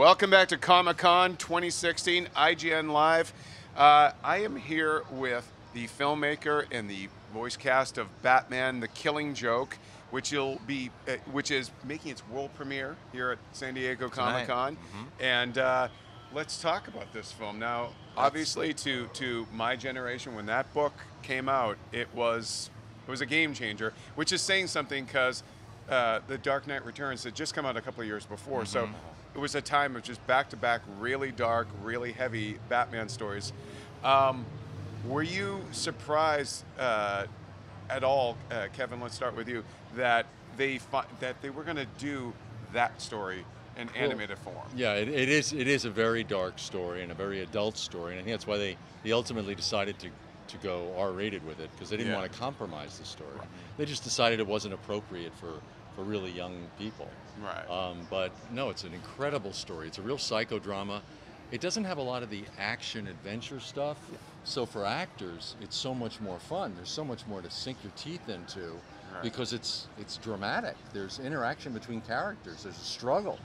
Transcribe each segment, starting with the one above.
Welcome back to Comic-Con 2016, IGN Live. I am here with the filmmaker and the voice cast of Batman: The Killing Joke, which is making its world premiere here at San Diego Comic-Con. And let's talk about this film. Now, obviously, to my generation, when that book came out, it was a game changer, which is saying something because The Dark Knight Returns had just come out a couple of years before. So it was a time of just back-to-back, really dark, really heavy Batman stories. Were you surprised at all, Kevin? Let's start with you. That they were going to do that story in animated form. Yeah, it is a very dark story and a very adult story, and I think that's why they ultimately decided to go R-rated with it, because they didn't want to compromise the story. They just decided it wasn't appropriate for really young people. Right. But no, it's an incredible story. It's a real psychodrama. It doesn't have a lot of the action adventure stuff, so for actors, it's so much more fun. There's so much more to sink your teeth into, because it's dramatic. There's interaction between characters. There's a struggle,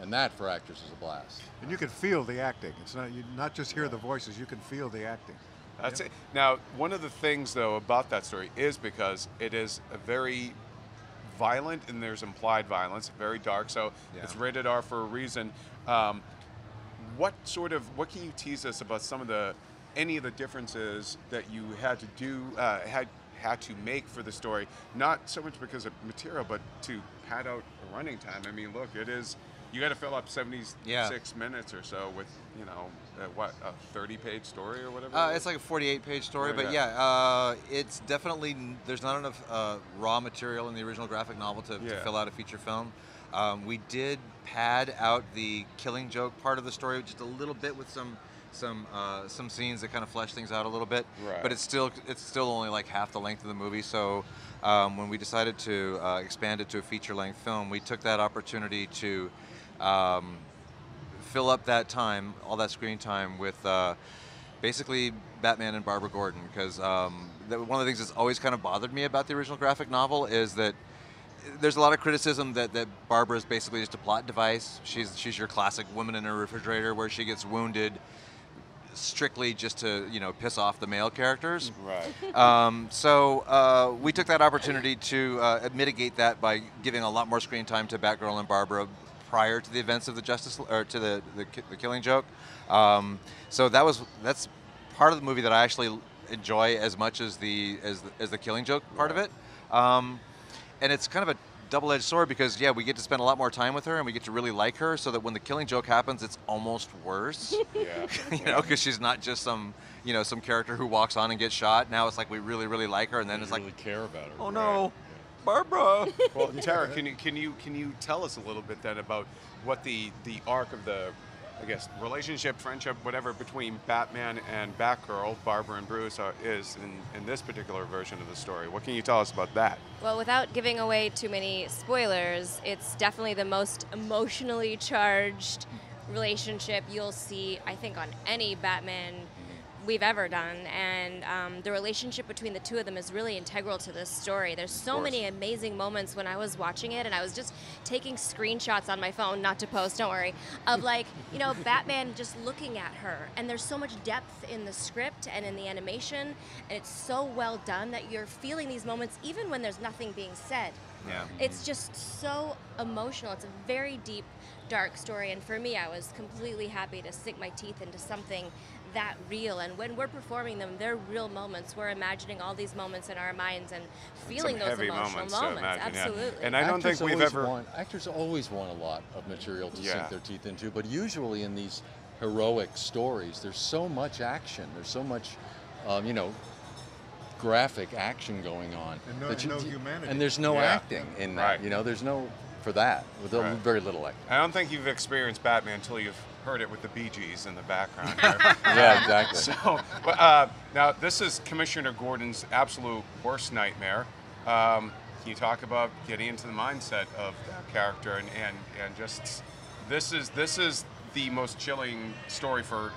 and that for actors is a blast. And you can feel the acting. It's not you not just hear the voices. You can feel the acting. That's it. Now, one of the things though about that story is because it is a very violent, and there's implied violence, very dark. So it's rated R for a reason. What can you tease us about any of the differences that you had to do, had to make for the story? Not so much because of material, but to pad out a running time. I mean, look, you got to fill up 76 minutes or so with, a 30-page story or whatever? It's like a 48-page story, but it's definitely, there's not enough raw material in the original graphic novel to fill out a feature film. We did pad out the Killing Joke part of the story just a little bit with some scenes that kind of flesh things out a little bit, but it's still only like half the length of the movie. So when we decided to expand it to a feature-length film, we took that opportunity to fill up that time, all that screen time, with basically Batman and Barbara Gordon, because one of the things that's always kind of bothered me about the original graphic novel is that there's a lot of criticism that Barbara is basically just a plot device. She's your classic woman in a refrigerator where she gets wounded strictly just to piss off the male characters. Right. So we took that opportunity to mitigate that by giving a lot more screen time to Batgirl and Barbara prior to the events of the Killing Joke. So that's part of the movie that I actually enjoy as much as the Killing Joke part of it. And it's kind of a double-edged sword because, we get to spend a lot more time with her and we get to really like her, so that when the Killing Joke happens, it's almost worse. Because she's not just some character who walks on and gets shot. Now it's like we really, really like her, and then it's like, really care about her. Oh no, Barbara. Well, Tara, can you tell us a little bit then about what the arc of the, I guess, relationship, friendship, whatever, between Batman and Batgirl, Barbara and Bruce, is in this particular version of the story? What can you tell us about that? Well, without giving away too many spoilers, it's definitely the most emotionally charged relationship you'll see, I think, on any Batman we've ever done, and the relationship between the two of them is really integral to this story. There's so many amazing moments when I was watching it, and I was just taking screenshots on my phone, not to post, don't worry, of Batman just looking at her, and there's so much depth in the script and in the animation, and it's so well done that you're feeling these moments even when there's nothing being said. It's just so emotional. It's a very deep, dark story, and for me, I was completely happy to sink my teeth into something that real. And when we're performing them, they're real moments. We're imagining all these moments in our minds and feeling those emotional moments. Absolutely. And I don't think we've ever... Actors always want a lot of material to sink their teeth into, but usually in these heroic stories, there's so much action. There's so much, graphic action going on. And no humanity. And there's no acting in that. There's no, for that, with very little acting. I don't think you've experienced Batman until you've heard it with the Bee Gees in the background. Yeah, exactly. So, now this is Commissioner Gordon's absolute worst nightmare. Can you talk about getting into the mindset of that character and just this is the most chilling story for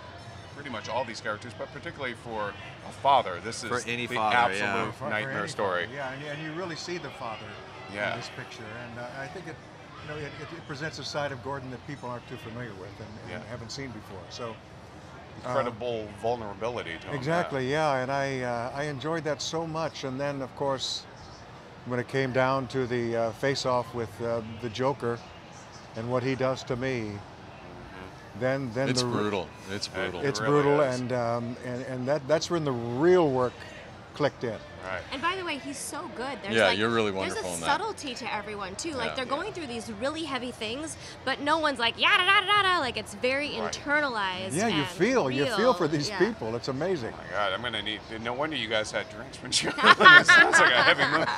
pretty much all these characters, but particularly for a father. This is for any the father, absolute nightmare story. Yeah, and you really see the father in this picture, and I think it presents a side of Gordon that people aren't too familiar with and haven't seen before. So Incredible vulnerability to him. exactly, yeah, and I enjoyed that so much. And then, of course, when it came down to the face-off with the Joker and what he does to me, then It's brutal. It's brutal. It's really brutal, is. and that's when the real work clicked in. Right. And by the way, he's so good. There's Yeah, like, you're really There's wonderful a in that. subtlety to everyone too. Like Yeah. they're going through these really heavy things, but no one's like yada da da da. Like it's very internalized. Yeah, you and feel real. for these Yeah. people. It's amazing. Oh my God, I'm gonna need. No wonder you guys had drinks when you. It sounds like a heavy movie.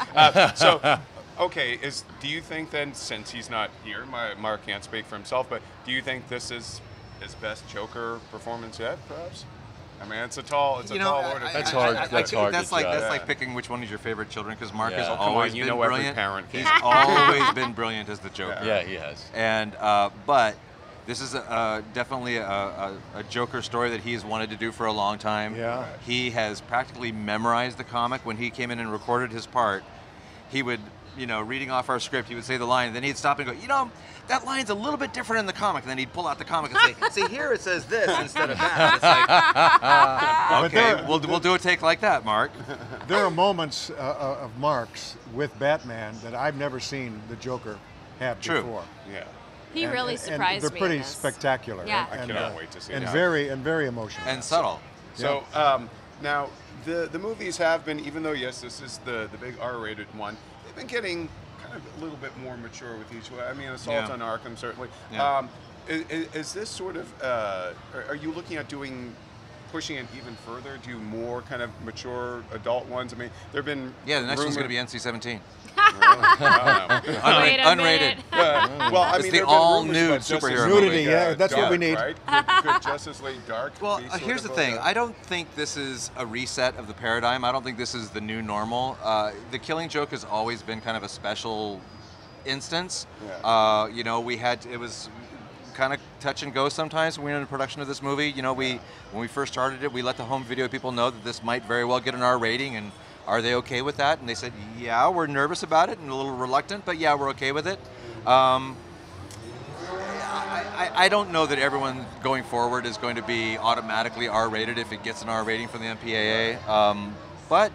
So, okay, do you think then, since he's not here, Mark can't speak for himself, but do you think this is his best Joker performance yet, perhaps? I mean, it's a tall order. That's hard. That's hard to That's like judge. picking which one is your favorite children, because Mark Yeah. has Oh, come on, always you been know every brilliant. parent He's can. always been brilliant as the Joker. Yeah, he has. And but this is definitely a Joker story that he's wanted to do for a long time. Yeah. He has practically memorized the comic. When he came in and recorded his part, he would, reading off our script, he would say the line, and then he'd stop and go, that line's a little bit different in the comic. And then he'd pull out the comic and say, see, here it says this instead of that. It's like, okay, we'll do a take like that, Mark. There are moments of Mark's with Batman that I've never seen the Joker have True. before. Yeah. He really And surprised they're me. pretty in this. spectacular. Yeah. I cannot wait to see and that. very emotional. And subtle. So now the movies have been, even though yes, this is the big R-rated one, they've been getting kind of a little bit more mature with each one. I mean, Assault Yeah. on Arkham certainly. Yeah. Is this sort of? Are you looking at pushing it even further? Do more kind of mature adult ones? I mean, there've been Yeah, the next one's rumored- going to be NC-17. Wait a Unrated. minute. Well, I It's mean, the there've been all-nude rumors about Justice superhero League, movie. Yeah, that's what we Dark, need. Right? Could Justice League Dark? Well, be sort here's the of thing. a- I don't think this is a reset of the paradigm. I don't think this is the new normal. The Killing Joke has always been kind of a special instance. Yeah. It was kind of touch and go sometimes when we were in the production of this movie. When we first started it, we let the home video people know that this might very well get an R rating, and are they okay with that? And they said, yeah, we're nervous about it and a little reluctant, but yeah, we're okay with it. I don't know that everyone going forward is going to be automatically R-rated if it gets an R rating from the MPAA. But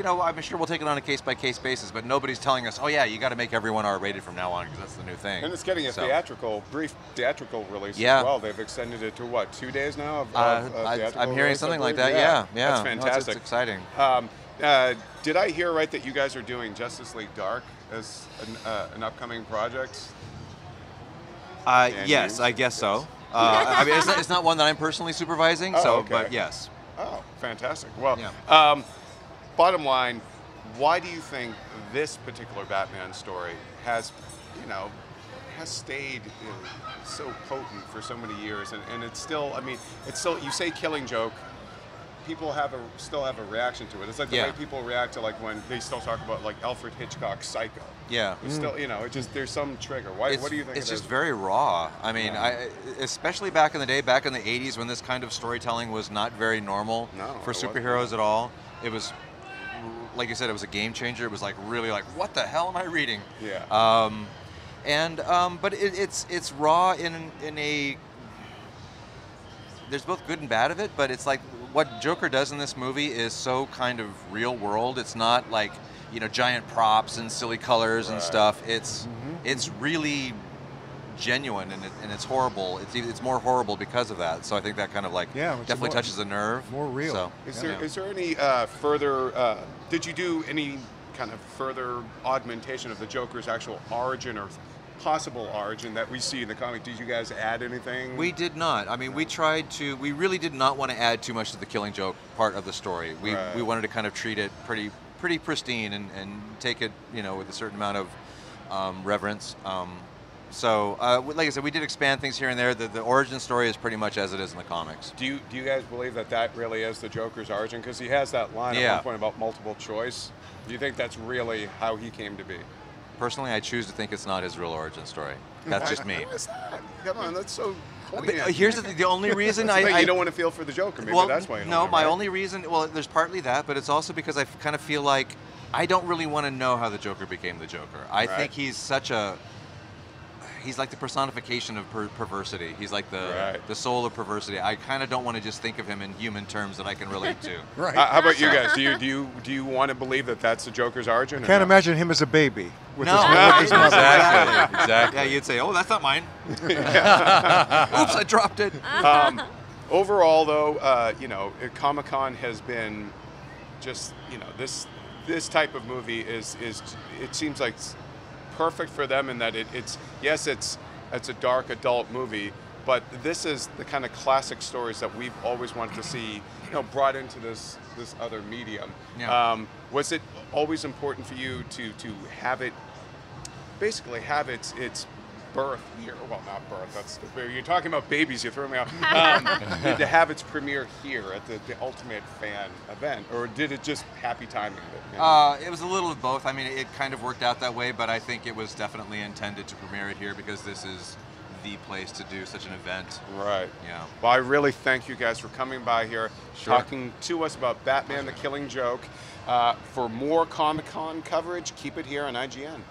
I'm sure we'll take it on a case-by-case basis. But nobody's telling us, oh yeah, you got to make everyone R-rated from now on because that's the new thing. And it's getting a brief theatrical release Yeah. as well. They've extended it to what, 2 days now? Of theatrical I'm hearing release, I something like believe? that. Yeah. That's No, fantastic. it's exciting. Did I hear right that you guys are doing Justice League Dark as an upcoming project? Yes, you? I guess so. I mean, it's not one that I'm personally supervising. Oh, so, okay. but yes. Oh, fantastic. Well, Yeah. bottom line, why do you think this particular Batman story has stayed so potent for so many years, and it's still, you say Killing Joke, people still have a reaction to it. It's like the Yeah. way people react to when they still talk about Alfred Hitchcock's Psycho. Yeah. It's still, there's some trigger. What do you think? It's it just is? very raw. I mean, especially back in the day, back in the 80s when this kind of storytelling was not very normal No, for it wasn't. superheroes at all. It was, like you said, it was a game changer. It was really what the hell am I reading? Yeah. But it's raw in a. There's both good and bad of it, but it's like what Joker does in this movie is so kind of real world. It's not like giant props and silly colors and stuff. It's really genuine and it's horrible. It's more horrible because of that. So I think that kind of definitely touches the nerve. More real. So, is there any further? Did you do any kind of further augmentation of the Joker's actual origin or possible origin that we see in the comic? Did you guys add anything? We did not. I mean, we tried to. We really did not want to add too much to the Killing Joke part of the story. We wanted to kind of treat it pretty pristine and take it with a certain amount of reverence. So, like I said, we did expand things here and there. The origin story is pretty much as it is in the comics. Do you guys believe that really is the Joker's origin? Because he has that line at one point about multiple choice. Do you think that's really how he came to be? Personally, I choose to think it's not his real origin story. That's just me. What's that? Come on, that's so But poignant. here's the only reason you don't want to feel for the Joker. Maybe that's why you don't no, want to, my right? only reason, well, there's partly that, but it's also because I kind of feel like I don't really want to know how the Joker became the Joker. I think he's such a he's like the personification of perversity. He's like the Right. the soul of perversity. I kind of don't want to just think of him in human terms that I can relate to. Right. How about you guys? Do you want to believe that that's the Joker's origin? or Can't no? imagine him as a baby with No, his, right, with his mother. Exactly. Exactly. Yeah, you'd say, "Oh, that's not mine." Oops, I dropped it. Overall, though, you know, Comic-Con has been just, you know, this type of movie is it seems like it's perfect for them in that it's a dark adult movie, but this is the kind of classic stories that we've always wanted to see, you know, brought into this other medium. Yeah. Was it always important for you to have it basically have its birth here? Well, not birth. That's you're talking about babies. You throw me off. To have its premiere here at the Ultimate Fan event, or did it just happy timing of it? You know? It was a little of both. I mean, it kind of worked out that way, but I think it was definitely intended to premiere it here because this is the place to do such an event. Right. Yeah. Well, I really thank you guys for coming by here, Sure. talking to us about Batman: The Killing Joke. For more Comic-Con coverage, keep it here on IGN.